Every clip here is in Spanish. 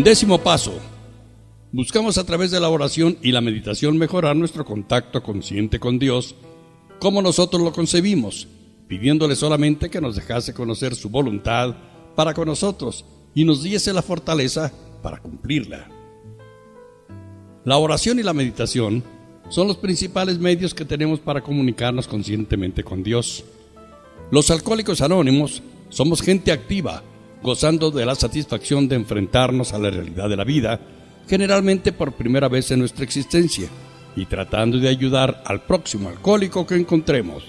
Décimo paso. Buscamos a través de la oración y la meditación mejorar nuestro contacto consciente con Dios, como nosotros lo concebimos, pidiéndole solamente que nos dejase conocer su voluntad para con nosotros y nos diese la fortaleza para cumplirla. La oración y la meditación son los principales medios que tenemos para comunicarnos conscientemente con Dios. Los alcohólicos anónimos somos gente activa, gozando de la satisfacción de enfrentarnos a la realidad de la vida, generalmente por primera vez en nuestra existencia, y tratando de ayudar al próximo alcohólico que encontremos.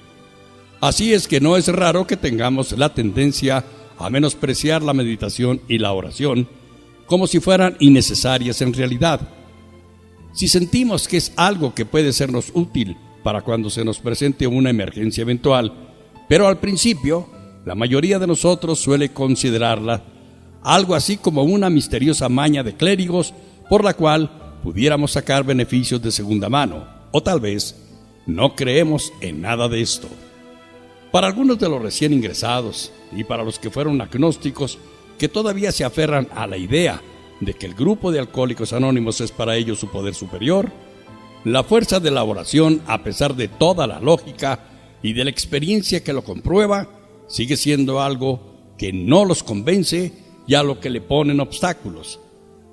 Así es que no es raro que tengamos la tendencia a menospreciar la meditación y la oración como si fueran innecesarias en realidad. Si sentimos que es algo que puede sernos útil para cuando se nos presente una emergencia eventual, pero al principio, la mayoría de nosotros suele considerarla algo así como una misteriosa maña de clérigos por la cual pudiéramos sacar beneficios de segunda mano, o tal vez no creemos en nada de esto. Para algunos de los recién ingresados y para los que fueron agnósticos que todavía se aferran a la idea de que el grupo de Alcohólicos Anónimos es para ellos su poder superior, la fuerza de la oración, a pesar de toda la lógica y de la experiencia que lo comprueba, sigue siendo algo que no los convence y a lo que le ponen obstáculos.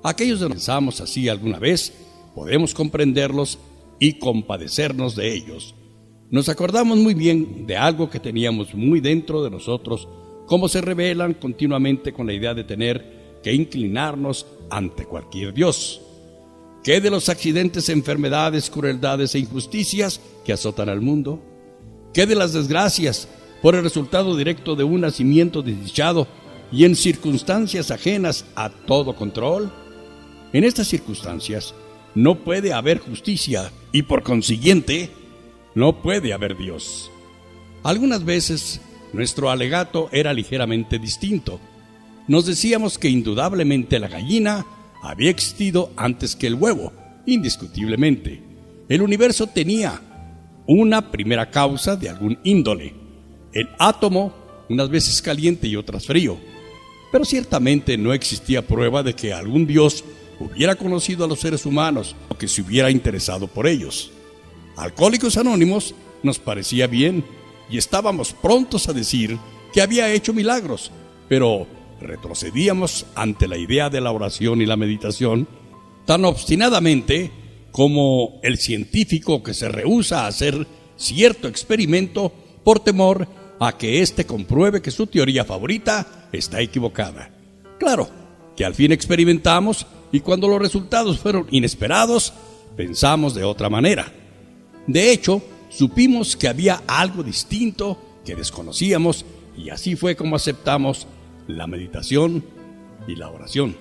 Aquellos que pensamos así alguna vez, podemos comprenderlos y compadecernos de ellos. Nos acordamos muy bien de algo que teníamos muy dentro de nosotros, como se revelan continuamente con la idea de tener que inclinarnos ante cualquier Dios. ¿Qué de los accidentes, enfermedades, crueldades e injusticias que azotan al mundo? ¿Qué de las desgracias por el resultado directo de un nacimiento desdichado y en circunstancias ajenas a todo control? En estas circunstancias no puede haber justicia y por consiguiente no puede haber Dios. Algunas veces nuestro alegato era ligeramente distinto. Nos decíamos que indudablemente la gallina había existido antes que el huevo, indiscutiblemente. El universo tenía una primera causa de algún índole. El átomo, unas veces caliente y otras frío. Pero ciertamente no existía prueba de que algún Dios hubiera conocido a los seres humanos o que se hubiera interesado por ellos. Alcohólicos Anónimos nos parecía bien y estábamos prontos a decir que había hecho milagros, pero retrocedíamos ante la idea de la oración y la meditación tan obstinadamente como el científico que se rehúsa a hacer cierto experimento por temor a que éste compruebe que su teoría favorita está equivocada. Claro que al fin experimentamos y cuando los resultados fueron inesperados, pensamos de otra manera. De hecho, supimos que había algo distinto que desconocíamos y así fue como aceptamos la meditación y la oración.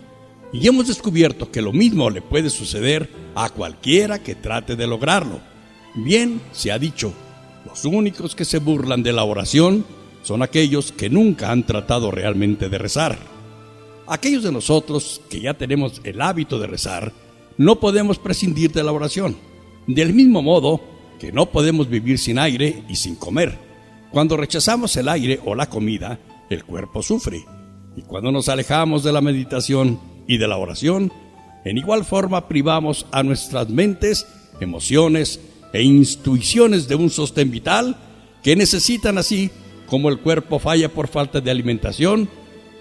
Y hemos descubierto que lo mismo le puede suceder a cualquiera que trate de lograrlo. Bien se ha dicho, los únicos que se burlan de la oración son aquellos que nunca han tratado realmente de rezar. Aquellos de nosotros que ya tenemos el hábito de rezar, no podemos prescindir de la oración. Del mismo modo que no podemos vivir sin aire y sin comer. Cuando rechazamos el aire o la comida, el cuerpo sufre. Y cuando nos alejamos de la meditación y de la oración, en igual forma privamos a nuestras mentes, emociones e intuiciones de un sostén vital que necesitan, así como el cuerpo falla por falta de alimentación,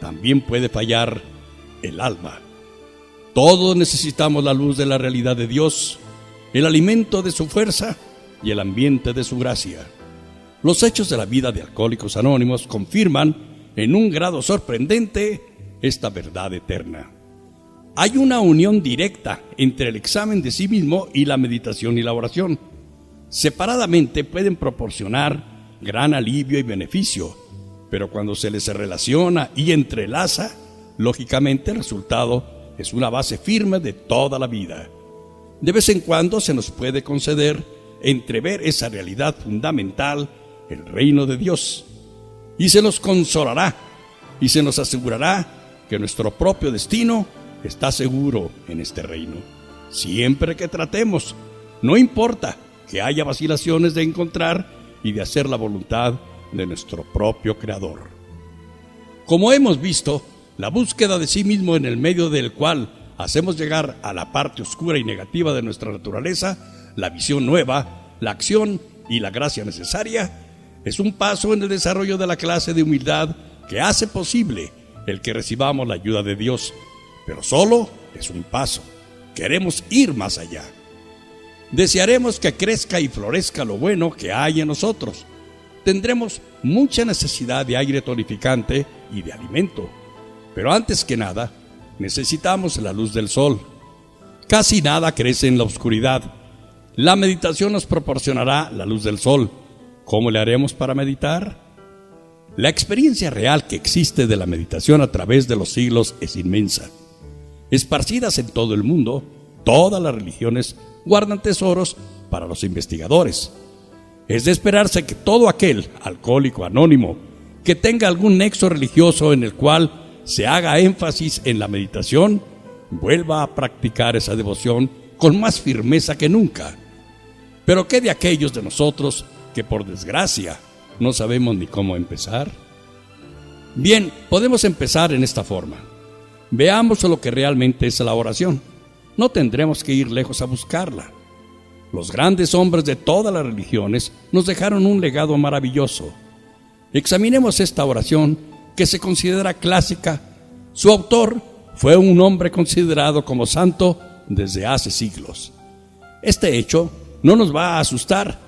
también puede fallar el alma. Todos necesitamos la luz de la realidad de Dios, el alimento de su fuerza y el ambiente de su gracia. Los hechos de la vida de Alcohólicos Anónimos confirman en un grado sorprendente esta verdad eterna. Hay una unión directa entre el examen de sí mismo y la meditación y la oración. Separadamente pueden proporcionar gran alivio y beneficio, pero cuando se les relaciona y entrelaza, lógicamente el resultado es una base firme de toda la vida. De vez en cuando se nos puede conceder entrever esa realidad fundamental, el reino de Dios, y se nos consolará y se nos asegurará que nuestro propio destino está seguro en este reino. Siempre que tratemos, no importa que haya vacilaciones de encontrar y de hacer la voluntad de nuestro propio Creador. Como hemos visto, la búsqueda de sí mismo en el medio del cual hacemos llegar a la parte oscura y negativa de nuestra naturaleza la visión nueva, la acción y la gracia necesaria, es un paso en el desarrollo de la clase de humildad que hace posible el que recibamos la ayuda de Dios. Pero solo es un paso. Queremos ir más allá. Desearemos que crezca y florezca lo bueno que hay en nosotros. Tendremos mucha necesidad de aire tonificante y de alimento. Pero antes que nada, necesitamos la luz del sol. Casi nada crece en la oscuridad. La meditación nos proporcionará la luz del sol. ¿Cómo le haremos para meditar? La experiencia real que existe de la meditación a través de los siglos es inmensa. Esparcidas en todo el mundo, todas las religiones guardan tesoros para los investigadores. Es de esperarse que todo aquel alcohólico anónimo que tenga algún nexo religioso en el cual se haga énfasis en la meditación, vuelva a practicar esa devoción con más firmeza que nunca. Pero ¿qué de aquellos de nosotros que por desgracia no sabemos ni cómo empezar? Bien, podemos empezar en esta forma. Veamos lo que realmente es la oración. No tendremos que ir lejos a buscarla. Los grandes hombres de todas las religiones nos dejaron un legado maravilloso. Examinemos esta oración que se considera clásica. Su autor fue un hombre considerado como santo desde hace siglos. Este hecho no nos va a asustar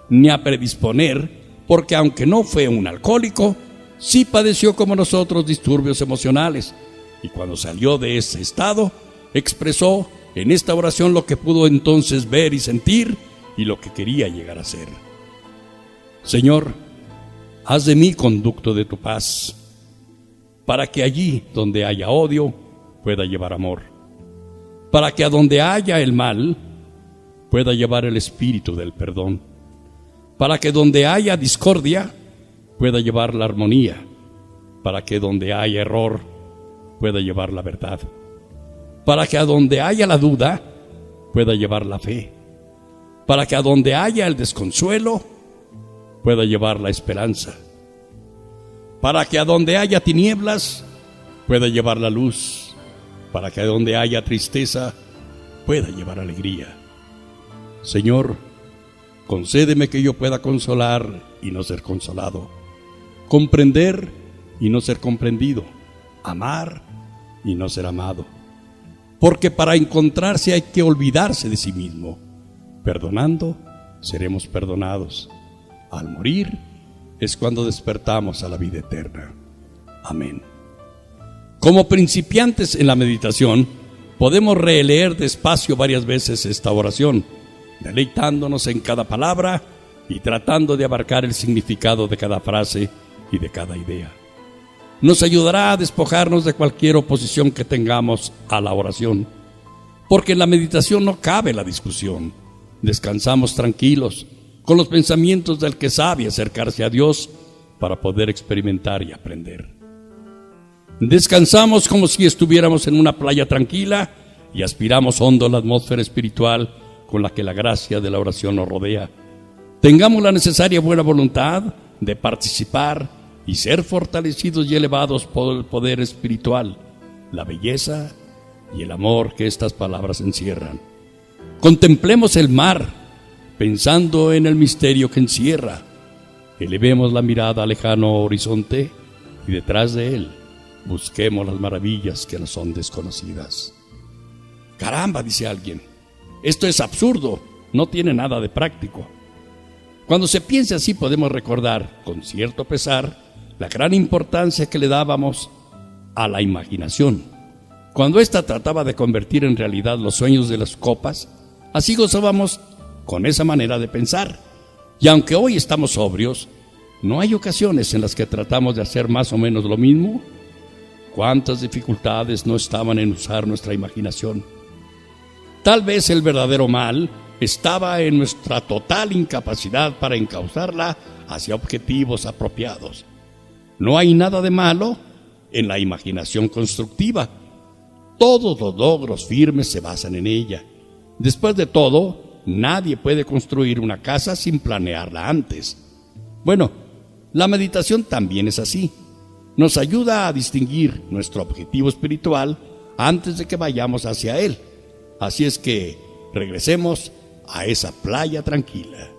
ni a predisponer, porque aunque no fue un alcohólico, sí padeció como nosotros disturbios emocionales, y cuando salió de ese estado, expresó en esta oración lo que pudo entonces ver y sentir y lo que quería llegar a ser. Señor, haz de mí conducto de tu paz, para que allí donde haya odio pueda llevar amor, para que a donde haya el mal pueda llevar el espíritu del perdón, para que donde haya discordia pueda llevar la armonía, para que donde haya error pueda llevar la verdad, para que a donde haya la duda pueda llevar la fe, para que a donde haya el desconsuelo pueda llevar la esperanza, para que a donde haya tinieblas pueda llevar la luz, para que a donde haya tristeza pueda llevar alegría. Señor, concédeme que yo pueda consolar y no ser consolado, comprender y no ser comprendido, amar y no ser amado. Porque para encontrarse hay que olvidarse de sí mismo. Perdonando, seremos perdonados. Al morir es cuando despertamos a la vida eterna. Amén. Como principiantes en la meditación, podemos releer despacio varias veces esta oración, deleitándonos en cada palabra y tratando de abarcar el significado de cada frase y de cada idea. Nos ayudará a despojarnos de cualquier oposición que tengamos a la oración, porque en la meditación no cabe la discusión. Descansamos tranquilos, con los pensamientos del que sabe acercarse a Dios para poder experimentar y aprender. Descansamos como si estuviéramos en una playa tranquila y aspiramos hondo la atmósfera espiritual con la que la gracia de la oración nos rodea. Tengamos la necesaria buena voluntad de participar y ser fortalecidos y elevados por el poder espiritual, la belleza y el amor que estas palabras encierran. Contemplemos el mar, pensando en el misterio que encierra. Elevemos la mirada al lejano horizonte y detrás de él busquemos las maravillas que nos son desconocidas. Caramba, dice alguien, esto es absurdo, no tiene nada de práctico. Cuando se piensa así podemos recordar, con cierto pesar, la gran importancia que le dábamos a la imaginación. Cuando ésta trataba de convertir en realidad los sueños de las copas, así gozábamos con esa manera de pensar. Y aunque hoy estamos sobrios, ¿no hay ocasiones en las que tratamos de hacer más o menos lo mismo? ¿Cuántas dificultades no estaban en usar nuestra imaginación? Tal vez el verdadero mal estaba en nuestra total incapacidad para encauzarla hacia objetivos apropiados. No hay nada de malo en la imaginación constructiva. Todos los logros firmes se basan en ella. Después de todo, nadie puede construir una casa sin planearla antes. Bueno, la meditación también es así. Nos ayuda a distinguir nuestro objetivo espiritual antes de que vayamos hacia Él. Así es que regresemos a esa playa tranquila.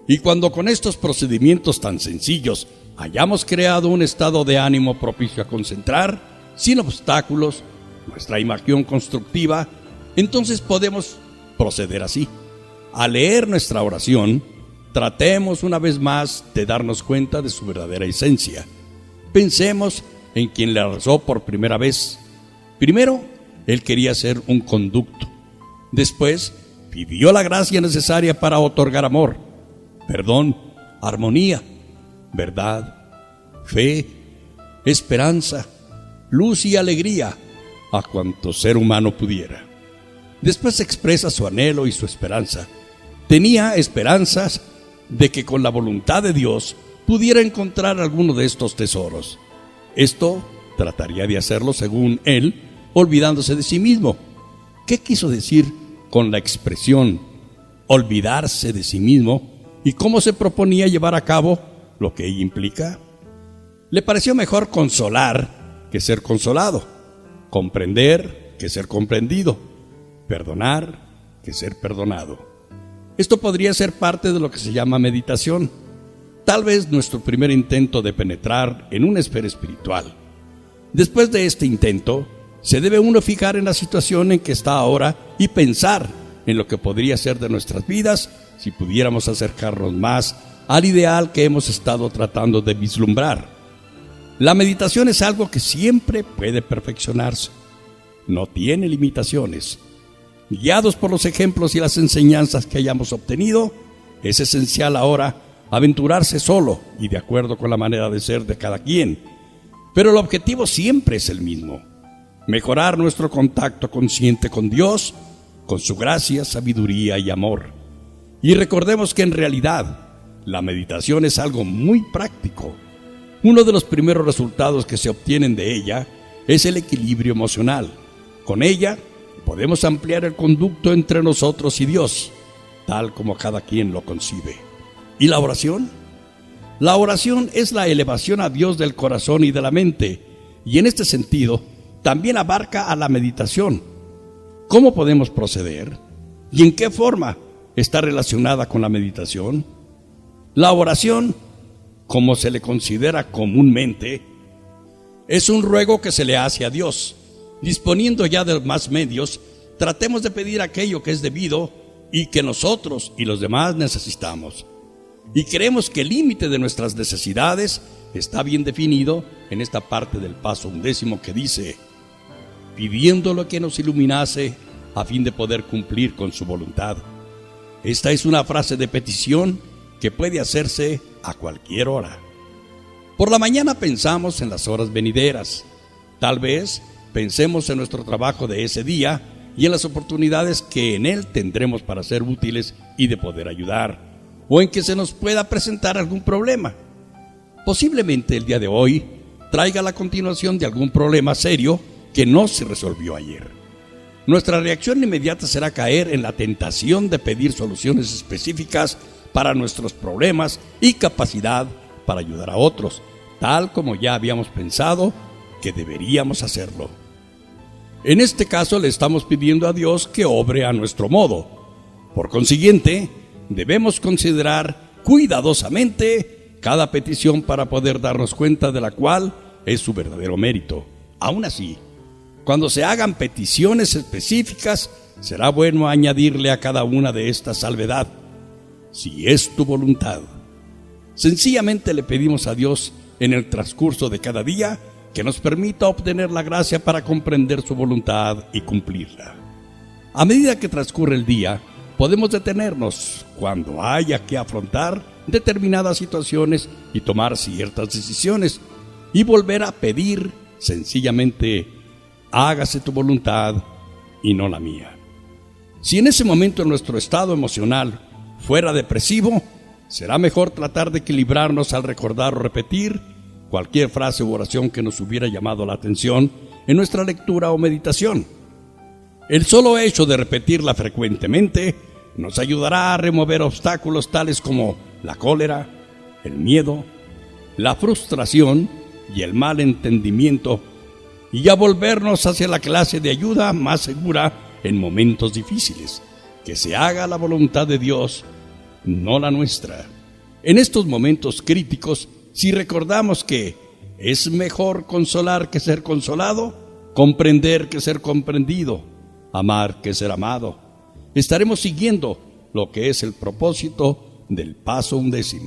Y cuando con estos procedimientos tan sencillos hayamos creado un estado de ánimo propicio a concentrar, sin obstáculos, nuestra imaginación constructiva, entonces podemos proceder así. Al leer nuestra oración, tratemos una vez más de darnos cuenta de su verdadera esencia. Pensemos en quien la rezó por primera vez. Primero, él quería ser un conducto. Después, pidió la gracia necesaria para otorgar amor, perdón, armonía, verdad, fe, esperanza, luz y alegría a cuanto ser humano pudiera. Después expresa su anhelo y su esperanza. Tenía esperanzas de que con la voluntad de Dios pudiera encontrar alguno de estos tesoros. Esto trataría de hacerlo según él, olvidándose de sí mismo. ¿Qué quiso decir con la expresión olvidarse de sí mismo y cómo se proponía llevar a cabo lo que ello implica? Le pareció mejor consolar que ser consolado, comprender que ser comprendido, perdonar que ser perdonado. Esto podría ser parte de lo que se llama meditación, tal vez nuestro primer intento de penetrar en una esfera espiritual. Después de este intento, se debe uno fijar en la situación en que está ahora y pensar en lo que podría ser de nuestras vidas si pudiéramos acercarnos más al ideal que hemos estado tratando de vislumbrar. La meditación es algo que siempre puede perfeccionarse. No tiene limitaciones. Guiados por los ejemplos y las enseñanzas que hayamos obtenido, es esencial ahora aventurarse solo y de acuerdo con la manera de ser de cada quien. Pero el objetivo siempre es el mismo: mejorar nuestro contacto consciente con Dios, con su gracia, sabiduría y amor. Y recordemos que en realidad la meditación es algo muy práctico. Uno de los primeros resultados que se obtienen de ella es el equilibrio emocional. Con ella podemos ampliar el conducto entre nosotros y Dios, tal como cada quien lo concibe. ¿Y la oración? La oración es la elevación a Dios del corazón y de la mente, y en este sentido también abarca a la meditación. ¿Cómo podemos proceder? ¿Y en qué forma está relacionada con la meditación? La oración, como se le considera comúnmente, es un ruego que se le hace a Dios. Disponiendo ya de más medios, tratemos de pedir aquello que es debido y que nosotros y los demás necesitamos. Y creemos que el límite de nuestras necesidades está bien definido en esta parte del paso 11 que dice: pidiendo lo que nos iluminase a fin de poder cumplir con su voluntad. Esta es una frase de petición que puede hacerse a cualquier hora. Por la mañana pensamos en las horas venideras. Tal vez pensemos en nuestro trabajo de ese día y en las oportunidades que en él tendremos para ser útiles y de poder ayudar, o en que se nos pueda presentar algún problema. Posiblemente el día de hoy traiga la continuación de algún problema serio que no se resolvió ayer. Nuestra reacción inmediata será caer en la tentación de pedir soluciones específicas para nuestros problemas y capacidad para ayudar a otros, tal como ya habíamos pensado que deberíamos hacerlo. En este caso le estamos pidiendo a Dios que obre a nuestro modo. Por consiguiente, debemos considerar cuidadosamente cada petición para poder darnos cuenta de la cual es su verdadero mérito. Aún así, cuando se hagan peticiones específicas, será bueno añadirle a cada una de estas salvedad: si es tu voluntad. Sencillamente le pedimos a Dios en el transcurso de cada día que nos permita obtener la gracia para comprender su voluntad y cumplirla. A medida que transcurre el día, podemos detenernos cuando haya que afrontar determinadas situaciones y tomar ciertas decisiones y volver a pedir sencillamente: hágase tu voluntad y no la mía. Si en ese momento nuestro estado emocional fuera depresivo, será mejor tratar de equilibrarnos al recordar o repetir cualquier frase u oración que nos hubiera llamado la atención en nuestra lectura o meditación. El solo hecho de repetirla frecuentemente nos ayudará a remover obstáculos tales como la cólera, el miedo, la frustración y el mal entendimiento, y a volvernos hacia la clase de ayuda más segura en momentos difíciles. Que se haga la voluntad de Dios, no la nuestra. En estos momentos críticos, si recordamos que es mejor consolar que ser consolado, comprender que ser comprendido, amar que ser amado, estaremos siguiendo lo que es el propósito del paso 11.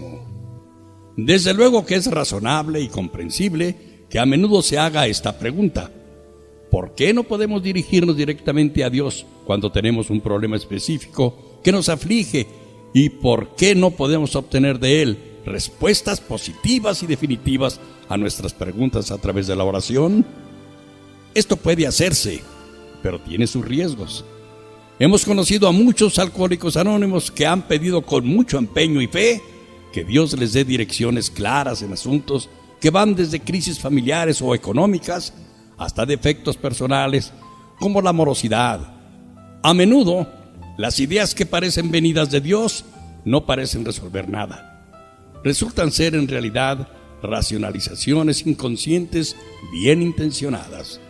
Desde luego que es razonable y comprensible que a menudo se haga esta pregunta: ¿por qué no podemos dirigirnos directamente a Dios cuando tenemos un problema específico que nos aflige? ¿Y por qué no podemos obtener de Él respuestas positivas y definitivas a nuestras preguntas a través de la oración? Esto puede hacerse, pero tiene sus riesgos. Hemos conocido a muchos alcohólicos anónimos que han pedido con mucho empeño y fe que Dios les dé direcciones claras en asuntos que van desde crisis familiares o económicas hasta defectos personales como la morosidad. A menudo, las ideas que parecen venidas de Dios no parecen resolver nada. Resultan ser en realidad racionalizaciones inconscientes bien intencionadas.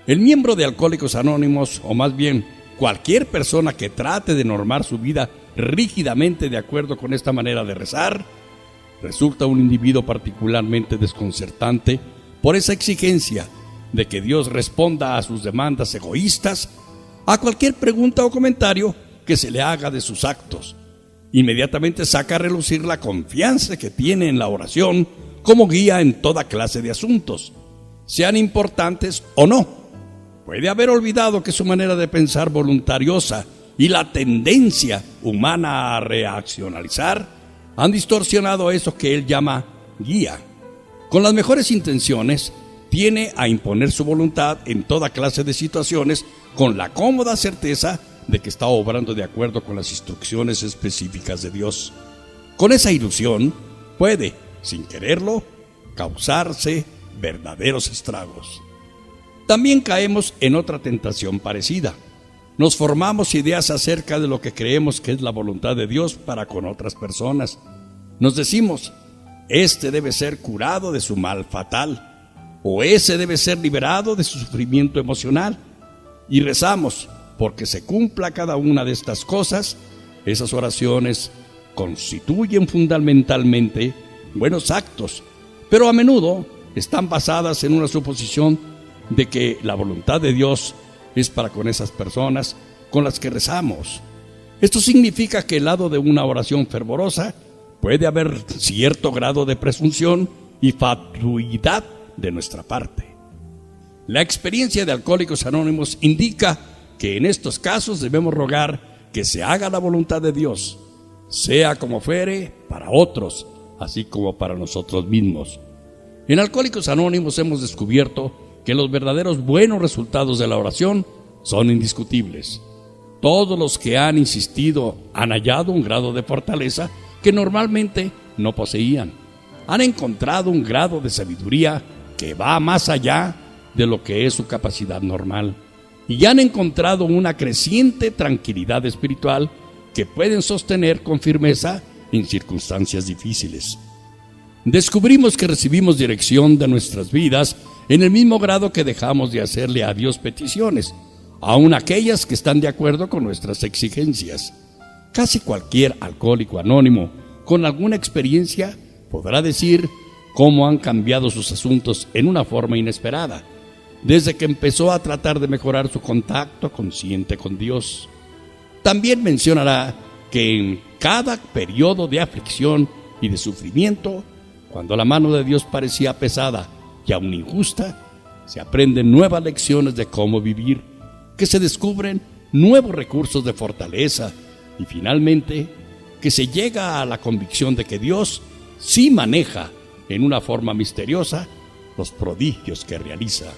El miembro de Alcohólicos Anónimos, o más bien cualquier persona que trate de normar su vida rígidamente de acuerdo con esta manera de rezar, resulta un individuo particularmente desconcertante por esa exigencia de que Dios responda a sus demandas egoístas a cualquier pregunta o comentario que se le haga de sus actos. Inmediatamente saca a relucir la confianza que tiene en la oración como guía en toda clase de asuntos, sean importantes o no. Puede haber olvidado que su manera de pensar voluntariosa y la tendencia humana a reaccionalizar han distorsionado eso que él llama guía. Con las mejores intenciones, tiene a imponer su voluntad en toda clase de situaciones con la cómoda certeza de que está obrando de acuerdo con las instrucciones específicas de Dios. Con esa ilusión puede, sin quererlo, causarse verdaderos estragos. También caemos en otra tentación parecida. Nos formamos ideas acerca de lo que creemos que es la voluntad de Dios para con otras personas. Nos decimos: este debe ser curado de su mal fatal, o ese debe ser liberado de su sufrimiento emocional. Y rezamos porque se cumpla cada una de estas cosas. Esas oraciones constituyen fundamentalmente buenos actos, pero a menudo están basadas en una suposición de que la voluntad de Dios es para con esas personas con las que rezamos. Esto significa que al lado de una oración fervorosa puede haber cierto grado de presunción y fatuidad de nuestra parte. La experiencia de Alcohólicos Anónimos indica que en estos casos debemos rogar que se haga la voluntad de Dios, sea como fuere, para otros, así como para nosotros mismos. En Alcohólicos Anónimos hemos descubierto que los verdaderos buenos resultados de la oración son indiscutibles. Todos los que han insistido han hallado un grado de fortaleza que normalmente no poseían. Han encontrado un grado de sabiduría que va más allá de lo que es su capacidad normal. Y han encontrado una creciente tranquilidad espiritual que pueden sostener con firmeza en circunstancias difíciles. Descubrimos que recibimos dirección de nuestras vidas en el mismo grado que dejamos de hacerle a Dios peticiones, aun aquellas que están de acuerdo con nuestras exigencias. Casi cualquier alcohólico anónimo con alguna experiencia podrá decir cómo han cambiado sus asuntos en una forma inesperada, desde que empezó a tratar de mejorar su contacto consciente con Dios. También mencionará que en cada periodo de aflicción y de sufrimiento, cuando la mano de Dios parecía pesada y aún injusta, se aprenden nuevas lecciones de cómo vivir, que se descubren nuevos recursos de fortaleza y finalmente que se llega a la convicción de que Dios sí maneja en una forma misteriosa los prodigios que realiza.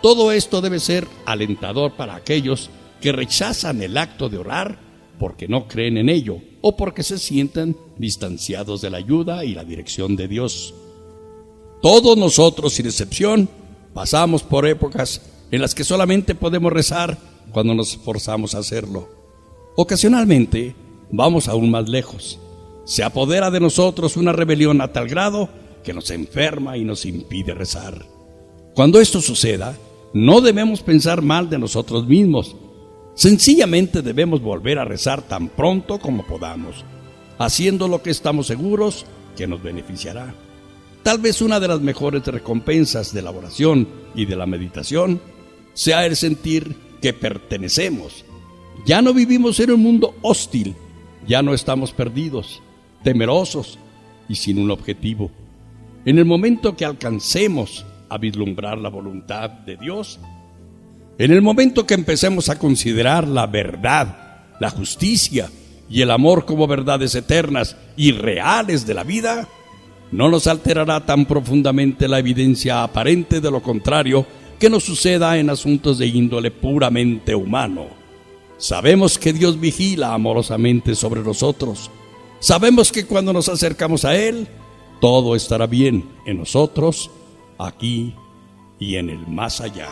Todo esto debe ser alentador para aquellos que rechazan el acto de orar porque no creen en ello o porque se sienten distanciados de la ayuda y la dirección de Dios. Todos nosotros, sin excepción, pasamos por épocas en las que solamente podemos rezar cuando nos esforzamos a hacerlo. Ocasionalmente vamos aún más lejos. Se apodera de nosotros una rebelión a tal grado que nos enferma y nos impide rezar. Cuando esto suceda, no debemos pensar mal de nosotros mismos. Sencillamente debemos volver a rezar tan pronto como podamos, haciendo lo que estamos seguros que nos beneficiará. Tal vez una de las mejores recompensas de la oración y de la meditación sea el sentir que pertenecemos. Ya no vivimos en un mundo hostil, ya no estamos perdidos, temerosos y sin un objetivo. En el momento que alcancemos a vislumbrar la voluntad de Dios, en el momento que empecemos a considerar la verdad, la justicia y el amor como verdades eternas y reales de la vida, no nos alterará tan profundamente la evidencia aparente de lo contrario que nos suceda en asuntos de índole puramente humano. Sabemos que Dios vigila amorosamente sobre nosotros. Sabemos que cuando nos acercamos a Él, todo estará bien en nosotros, aquí y en el más allá.